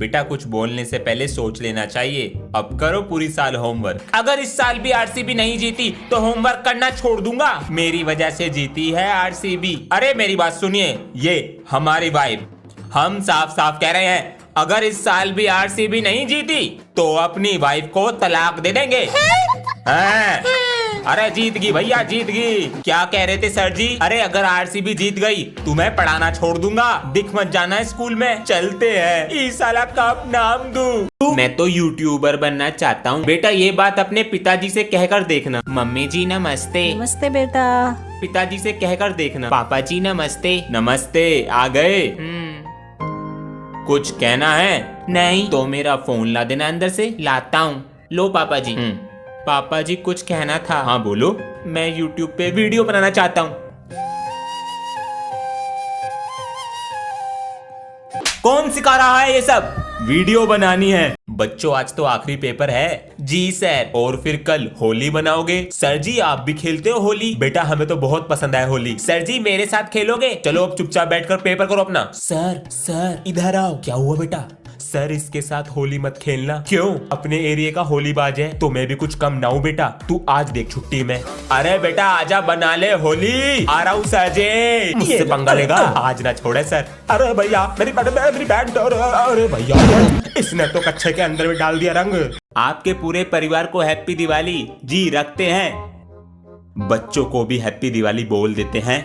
बेटा कुछ बोलने से पहले सोच लेना चाहिए। अब करो पूरी साल होमवर्क। अगर इस साल भी आरसीबी नहीं जीती तो होमवर्क करना छोड़ दूंगा। मेरी वजह से जीती है आरसीबी। अरे मेरी बात सुनिए, ये हमारी वाइफ, हम साफ साफ कह रहे हैं अगर इस साल भी आरसीबी नहीं जीती तो अपनी वाइफ को तलाक दे देंगे। अरे जीत गई भैया, जीत गई। क्या कह रहे थे सर जी? अरे अगर आरसीबी जीत गई तुम्हें पढ़ाना छोड़ दूंगा, दिख मत जाना स्कूल में। चलते हैं, इस साला कप नाम दूं। मैं तो यूट्यूबर बनना चाहता हूँ। बेटा ये बात अपने पिताजी से कहकर देखना। मम्मी जी नमस्ते। नमस्ते बेटा। पिताजी से कहकर देखना। पापा जी नमस्ते। नमस्ते, आ गए? कुछ कहना है? नहीं तो मेरा फोन ला देना अंदर से। लाता हूँ। लो पापा जी। पापा जी कुछ कहना था। हाँ बोलो। मैं YouTube पे वीडियो बनाना चाहता हूँ। कौन सिखा रहा है ये सब? वीडियो बनानी है। बच्चों आज तो आखिरी पेपर है। जी सर। और फिर कल होली बनाओगे? सर जी आप भी खेलते हो होली? बेटा हमें तो बहुत पसंद है होली। सर जी मेरे साथ खेलोगे? चलो अब चुपचाप बैठकर पेपर करो अपना। सर इधर आओ। क्या हुआ बेटा? सर इसके साथ होली मत खेलना। क्यों? अपने एरिया का होली बाज है तो मैं भी कुछ कम ना हूँ बेटा। तू आज देख छुट्टी में। अरे बेटा आजा बना ले होली। आ रहा हूँ सर जी। मुझसे पंगा लेगा? आज ना छोड़े सर। अरे भैया मेरी बैट। अरे भैया इसने तो कच्छे के अंदर भी डाल दिया रंग। आपके पूरे परिवार को हैप्पी दिवाली। जी रखते हैं। बच्चों को भी हैप्पी दिवाली बोल देते हैं।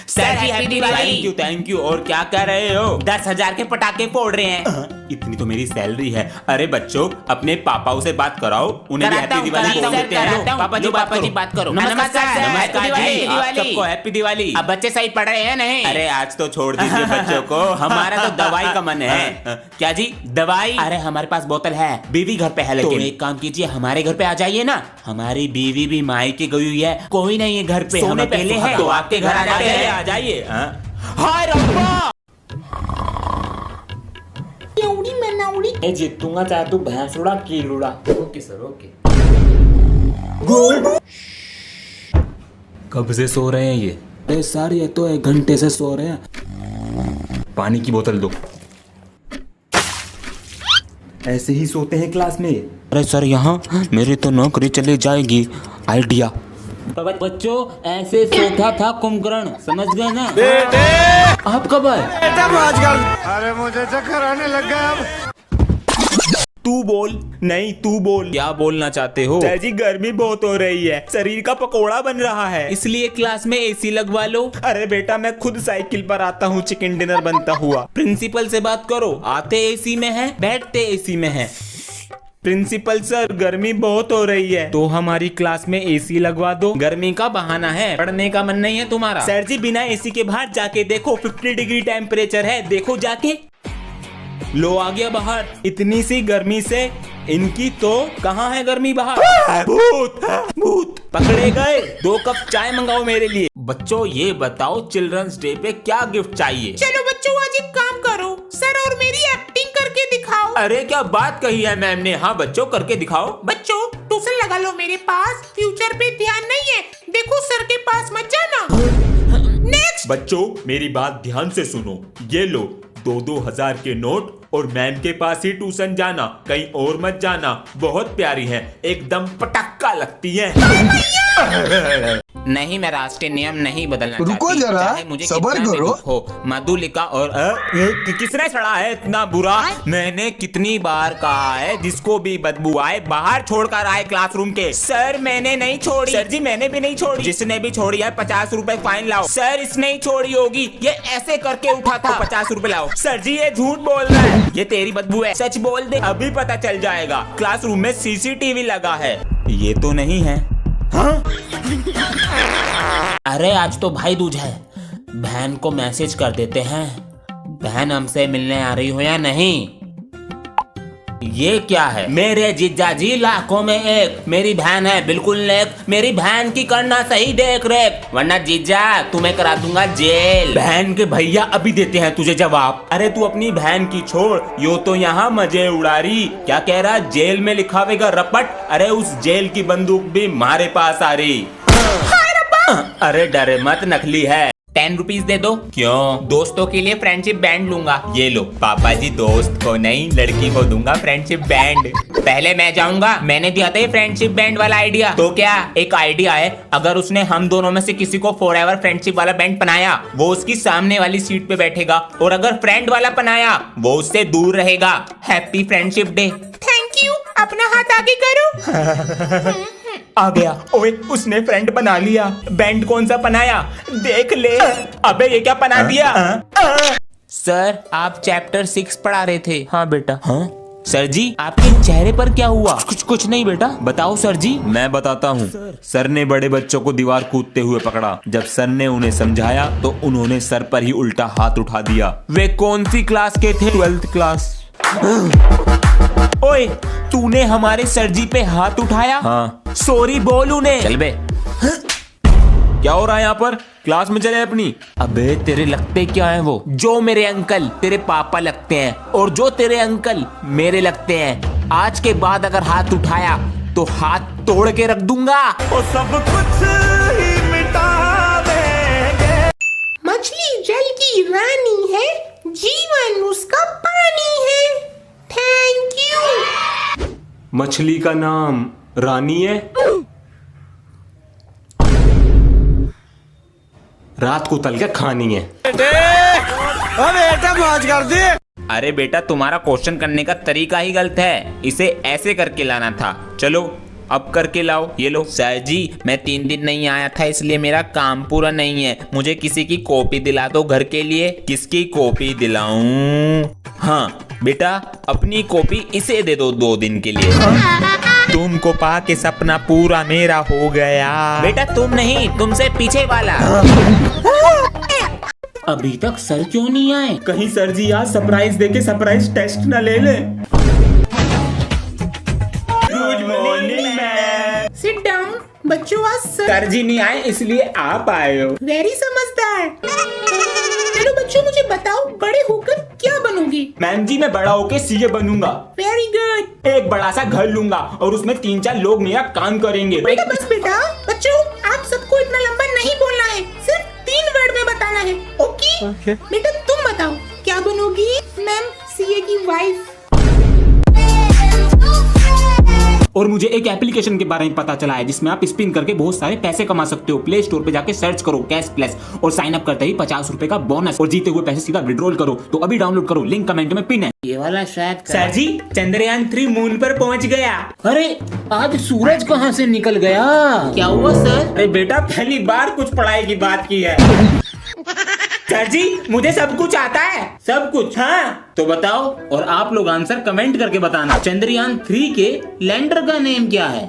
Sir ji happy Diwali. Thank you. और क्या कर रहे हो? 10,000 के पटाखे फोड़ रहे हैं। इतनी तो मेरी सैलरी है। अरे बच्चों अपने पापाओं से बात कराओ, उन्हें भी हैप्पी दिवाली बोल देते हैं। पापा जी बात करो। नमस्कार जी, आप सबको हैप्पी दिवाली। अब बच्चे सही पढ़ रहे हैं नहीं? अरे आज तो छोड़ दीजिए बच्चों को, हमारा तो दवाई का मन है। क्या जी दवाई? अरे हमारे पास बोतल है, बीवी घर पे है। लेकिन एक काम कीजिए हमारे घर पे आ जाइए ना। हमारी बीवी भी मायके गई हुई है, कोई नहीं है घर पे, हम अकेले हैं। तो आपके घर आ जाते हैं। आ जाइए। हाय रब्बा मैं जीतूंगा चाहे तू भैंस उड़ा कील उड़ा। Okay sir okay. कब से सो रहे हैं ये? अरे सर ये तो 1 घंटे से सो रहे हैं। पानी की बोतल दो। ऐसे ही सोते हैं क्लास में? अरे सर यहाँ मेरी तो नौकरी चली जाएगी। आइडिया। बच्चों ऐसे सोता था कुंभकर्ण, समझ गए ना? आप कब आए? अरे मुझे चक्कर आने लग गया अब। तू बोल। नहीं तू बोल। क्या बोलना चाहते हो? सर जी गर्मी बहुत हो रही है, शरीर का पकोड़ा बन रहा है, इसलिए क्लास में एसी लगवा लो। अरे बेटा मैं खुद साइकिल पर आता हूँ चिकन डिनर बनता हुआ। प्रिंसिपल से बात करो, आते एसी में है बैठते एसी में है। प्रिंसिपल सर गर्मी बहुत हो रही है तो हमारी क्लास में एसी लगवा दो। गर्मी का बहाना है, पढ़ने का मन नहीं है तुम्हारा? सर जी बिना एसी के बाहर जाके देखो, 50 डिग्री टेम्परेचर है, देखो जाके। लो आ गया बाहर। इतनी सी गर्मी से इनकी तो कहाँ है गर्मी बाहर? भूत पकड़े गए। 2 कप चाय मंगाओ मेरे लिए। बच्चों ये बताओ चिल्ड्रंस डे पे क्या गिफ्ट चाहिए? चलो बच्चों आज एक काम करो, सर और मेरी एक्टिंग करके दिखाओ। अरे क्या बात कही है मैम ने। हाँ बच्चों करके दिखाओ। बच्चों ट्यूशन लगा लो मेरे पास, फ्यूचर पे ध्यान नहीं है, देखो सर के पास मत जाना। नेक्स्ट। बच्चों मेरी बात ध्यान से सुनो, ये लो 2-2 हजार के नोट और मैम के पास ही ट्यूशन जाना, कहीं और मत जाना। बहुत प्यारी है, एकदम पटक्का लगती है। नहीं मैं राष्ट्रीय नियम नहीं बदलना चाहती। रुको जरा, मुझे सब्र करो। हो मधुलिका और किसने चढ़ा है इतना बुरा? मैंने कितनी बार कहा है जिसको भी बदबू आए बाहर छोड़कर आए क्लासरूम के। सर मैंने नहीं छोड़ी। सर जी मैंने भी नहीं छोड़ी। जिसने भी छोड़ी है 50 रुपए फाइन लाओ। सर इसने ही छोड़ी होगी, ये ऐसे करके उठा था। 50 रुपए लाओ। सर जी ये झूठ बोल रहा है, ये तेरी बदबू है। सच बोल दे, अभी पता चल जाएगा। क्लासरूम में सीसीटीवी लगा है। ये तो नहीं है। हाँ? अरे आज तो भाई दूज है, बहन को मैसेज कर देते हैं। बहन हमसे मिलने आ रही हो या नहीं? ये क्या है? मेरे जीजा जी लाखों में एक, मेरी बहन है बिल्कुल नेक, मेरी बहन की करना सही देख रेख, वरना जीजा तुम्हें करा दूंगा जेल। बहन के भैया अभी देते हैं तुझे जवाब। अरे तू अपनी बहन की छोड़, यो तो यहाँ मजे उड़ा रही। क्या कह रहा? जेल में लिखावेगा रपट। अरे उस जेल की बंदूक भी हमारे पास आ रही। अरे डरे मत, नकली है। 10 रुपीज दे दो। क्यों? दोस्तों के लिए फ्रेंडशिप बैंड लूंगा। ये लो पापा जी, दोस्त को नहीं लड़की को दूंगा फ्रेंडशिप बैंड। पहले मैं जाऊंगा, मैंने दिया था ये फ्रेंडशिप बैंड वाला आइडिया। तो क्या एक आइडिया है, अगर उसने हम दोनों में से किसी को फॉरएवर फ्रेंडशिप वाला बैंड पहनाया, वो उसकी सामने वाली सीट पे बैठेगा, और अगर फ्रेंड वाला पहनाया वो उससे दूर रहेगा। Happy friendship day. Thank you. अपना हाथ आगे करो। आ गया। ओए उसने फ्रेंड बना लिया। बैंड कौन सा बनाया देख ले। अबे ये क्या बना दिया? सर आप चैप्टर 6 पढ़ा रहे थे। हाँ बेटा। हाँ सर जी, आपके चेहरे पर क्या हुआ? कुछ नहीं बेटा, बताओ सर जी। मैं बताता हूँ। सर ने बड़े बच्चों को दीवार कूदते हुए पकड़ा। जब सर ने उन्हें समझाया तो उन्होंने सर पर ही उल्टा हाथ उठा दिया। वे कौन सी क्लास के थे? 12th class. ओए तूने हमारे सर जी पे हाथ उठाया? हाँ। सॉरी बोल उन्हें। चल बे। क्या हो रहा है यहाँ पर? क्लास में चले अपनी। अबे तेरे लगते क्या हैं वो? जो मेरे अंकल तेरे पापा लगते हैं, और जो तेरे अंकल मेरे लगते हैं। आज के बाद अगर हाथ उठाया तो हाथ तोड़ के रख दूंगा। और सब कुछ ही मिटा देंगे। मछली जल की रानी है, जीवन उसका पानी है। Thank you. मछली का नाम रानी है। रात को तल के खानी है। बेटा मौज कर दी। अरे बेटा तुम्हारा क्वेश्चन करने का तरीका ही गलत है, इसे ऐसे करके लाना था। चलो अब करके लाओ। ये लो। सर जी मैं 3 दिन नहीं आया था इसलिए मेरा काम पूरा नहीं है, मुझे किसी की कॉपी दिला दो घर के लिए। किसकी कॉपी दिलाऊं? हाँ बेटा अपनी कॉपी इसे दे दो 2 दिन के लिए। तुमको पा के सपना पूरा मेरा हो गया। बेटा तुम नहीं, तुमसे पीछे वाला। अभी तक सर क्यों नहीं आए? कहीं सर जी आज सरप्राइज देके सरप्राइज टेस्ट न ले ले। Good morning ma'am. Sit down. बच्चों आज सर जी नहीं आए इसलिए आप आए हो। वेरी समझदार। चलो बच्चों मुझे बताओ, बड़े होकर क्या बनोगे? मैम जी मैं बड़ा होके सीए बनूंगा। Very good. एक बड़ा सा घर लूंगा और उसमें 3-4 लोग मेरा काम करेंगे। बेटा बस बेटा। बच्चों आप सबको इतना लंबा नहीं बोलना है, सिर्फ 3 वर्ड में बताना है। ओके? बेटा तुम बताओ क्या बनोगी? मैम सीए की वाइफ। और मुझे एक एप्लीकेशन के बारे में पता चला है जिसमें आप स्पिन करके बहुत सारे पैसे कमा सकते हो। प्ले स्टोर पे जाके सर्च करो कैश प्लस, और साइन अप करते ही 50 रुपए का बोनस, और जीते हुए पैसे सीधा विड्रॉल करो। तो अभी डाउनलोड करो, लिंक कमेंट में पिन है। ये वाला शायद सर जी चंद्रयान 3 मून पर पहुंच गया। अरे आज सूरज कहाँ से निकल गया? क्या हुआ सर? अरे बेटा पहली बार कुछ पढ़ाई की बात की है। सर जी मुझे सब कुछ आता है, सब कुछ। हाँ तो बताओ, और आप लोग आंसर कमेंट करके बताना। चंद्रयान 3 के लैंडर का नेम क्या है?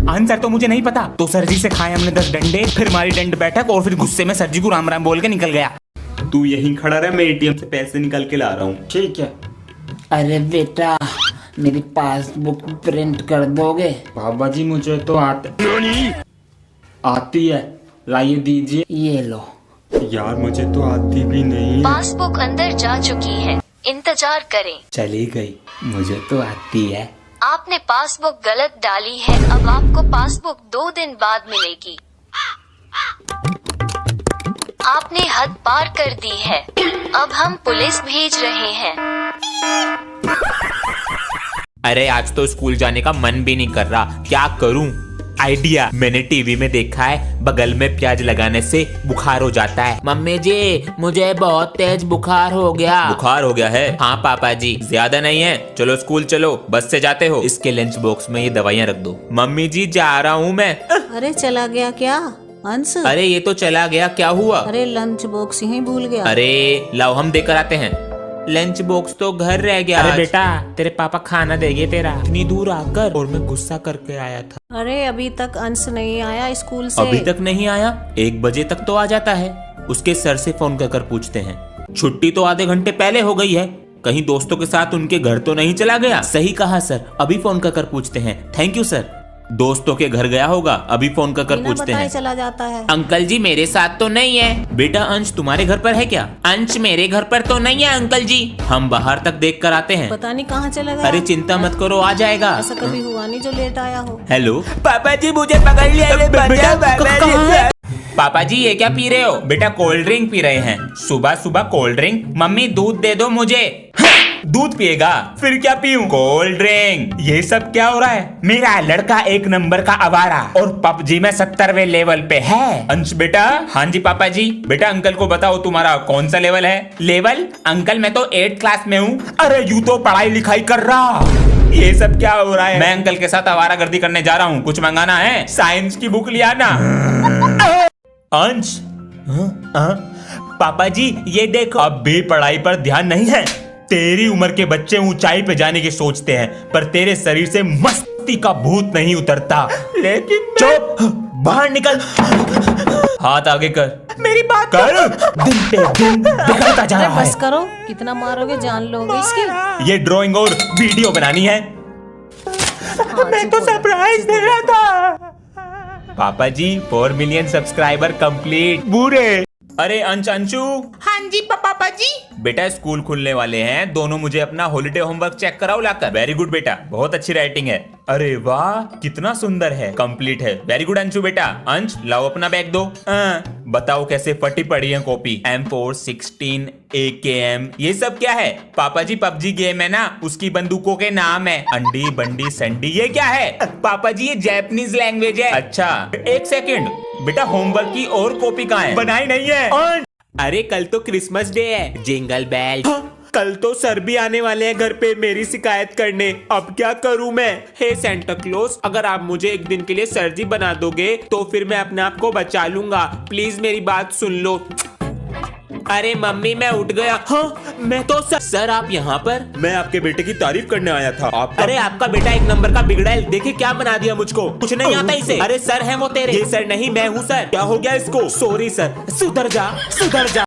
आंसर तो मुझे नहीं पता। तो सर जी से खाए हमने 10 डंडे, फिर हमारी दंड बैठक, और फिर गुस्से में सर जी को राम राम बोल के निकल गया। तू यहीं खड़ा रह, मैं एटीएम से पैसे निकाल के ला रहा हूँ। ठीक है। अरे बेटा मेरी पासबुक प्रिंट कर दोगे? बाबा जी मुझे तो आती है, लाइए दीजिए। ये लो। यार मुझे तो आती भी नहीं। पासबुक अंदर जा चुकी है, इंतजार करें। चली गई। मुझे तो आती है। आपने पासबुक गलत डाली है, अब आपको पासबुक 2 दिन बाद मिलेगी। आपने हद पार कर दी है, अब हम पुलिस भेज रहे हैं। अरे आज तो स्कूल जाने का मन भी नहीं कर रहा, क्या करूं? आइडिया, मैंने टीवी में देखा है बगल में प्याज लगाने से बुखार हो जाता है। मम्मी जी मुझे बहुत तेज बुखार हो गया। बुखार हो गया है? हाँ पापा जी ज्यादा नहीं है, चलो स्कूल चलो, बस से जाते हो। इसके लंच बॉक्स में ये दवाइयाँ रख दो। मम्मी जी जा रहा हूँ मैं। अरे चला गया क्या अंश? अरे ये तो चला गया, क्या हुआ? अरे लंच बॉक्स यहीं भूल गया। अरे लाओ हम देकर आते हैं। लंच बॉक्स तो घर रह गया। अरे आज। बेटा तेरे पापा खाना देंगे तेरा, इतनी दूर आकर। और मैं गुस्सा करके आया था। अरे अभी तक अंश नहीं आया स्कूल से। अभी तक नहीं आया? 1 बजे तक तो आ जाता है। उसके सर से फोन कर पूछते हैं। छुट्टी तो आधे घंटे पहले हो गई है, कहीं दोस्तों के साथ उनके घर तो नहीं चला गया? सही कहा सर, अभी फोन कर पूछते हैं। Thank you sir. दोस्तों के घर गया होगा, अभी फोन कर बिना पूछते बताए हैं। चला जाता है। अंकल जी मेरे साथ तो नहीं है। बेटा अंश तुम्हारे घर पर है क्या? अंश मेरे घर पर तो नहीं है अंकल जी। हम बाहर तक देख कर आते हैं। पता नहीं कहाँ चला गया। अरे चिंता मत करो, आ जाएगा। ऐसा कभी हुआ नहीं जो लेट आया हो। हेलो पापा जी मुझे पकड़ लिया। पापा जी ये क्या पी रहे हो? बेटा कोल्ड ड्रिंक पी रहे हैं। सुबह सुबह कोल्ड ड्रिंक? मम्मी दूध दे दो मुझे। दूध पिएगा? फिर क्या पीऊं? Cold drink. ये सब क्या हो रहा है? मेरा लड़का 1 नंबर का आवारा और पबजी में 70वें लेवल पे है। अंश बेटा। हाँ जी पापा जी। बेटा अंकल को बताओ तुम्हारा कौन सा लेवल है? लेवल? अंकल मैं तो 8th क्लास में हूँ। अरे यूं तो पढ़ाई लिखाई कर रहा। ये सब क्या हो रहा है? मैं अंकल के साथ आवारागर्दी करने जा रहा हूँ, कुछ मंगाना है? साइंस की बुक लिया ना। अंश। पापा जी ये देखो, अब भी पढ़ाई पर ध्यान नहीं है। तेरी उम्र के बच्चे ऊंचाई पे जाने की सोचते हैं, पर तेरे शरीर से मस्ती का भूत नहीं उतरता। लेकिन चुप, बाहर निकल। हाथ आगे कर। मेरी बात कर। दिन पे दिन बिगड़ता जा रहा बस है। करो, कितना मारोगे जान लोगे इसकी। ये ड्राइंग और वीडियो बनानी है। मैं तो सरप्राइज दे रहा था। पापा जी 4 मिलियन सब्सक्राइबर कंप्लीट। बुरे। अरे अंशु। हाँ जी पापा जी। बेटा स्कूल खुलने वाले हैं, दोनों मुझे अपना हॉलिडे होमवर्क चेक कराओ लाकर। वेरी गुड बेटा, बहुत अच्छी राइटिंग है। अरे वाह कितना सुंदर है, कंप्लीट है। वेरी गुड अंशु बेटा। अंश लाओ अपना बैग दो। बताओ कैसे फटी पड़ी है कॉपी। M4 16 AKM ये सब क्या है? पापा जी पबजी गेम है ना, उसकी बंदूकों के नाम है। अंडी बंडी संडी। ये क्या है? पापा जी ये जापानीज लैंग्वेज है। अच्छा 1 सेकंड बेटा, होमवर्क की और कॉपी कहाँ है? बनाई नहीं है। अरे कल तो क्रिसमस डे है। Jingle bell. कल तो सर भी आने वाले हैं घर पे मेरी शिकायत करने। अब क्या करूं मैं? हे सेंटा क्लॉज, अगर आप मुझे एक दिन के लिए सर जी बना दोगे तो फिर मैं अपने आप को बचा लूंगा। प्लीज मेरी बात सुन लो। अरे मम्मी मैं उठ गया। हाँ मैं तो सर आप यहाँ पर? मैं आपके बेटे की तारीफ करने आया था। अरे आपका बेटा 1 नंबर का बिगड़ा है, देखिए क्या बना दिया मुझको। कुछ नहीं आता इसे। अरे सर है वो तेरे। ये सर नहीं मैं हूँ सर। क्या हो गया इसको? Sorry sir. सुधर जा सुधर जा।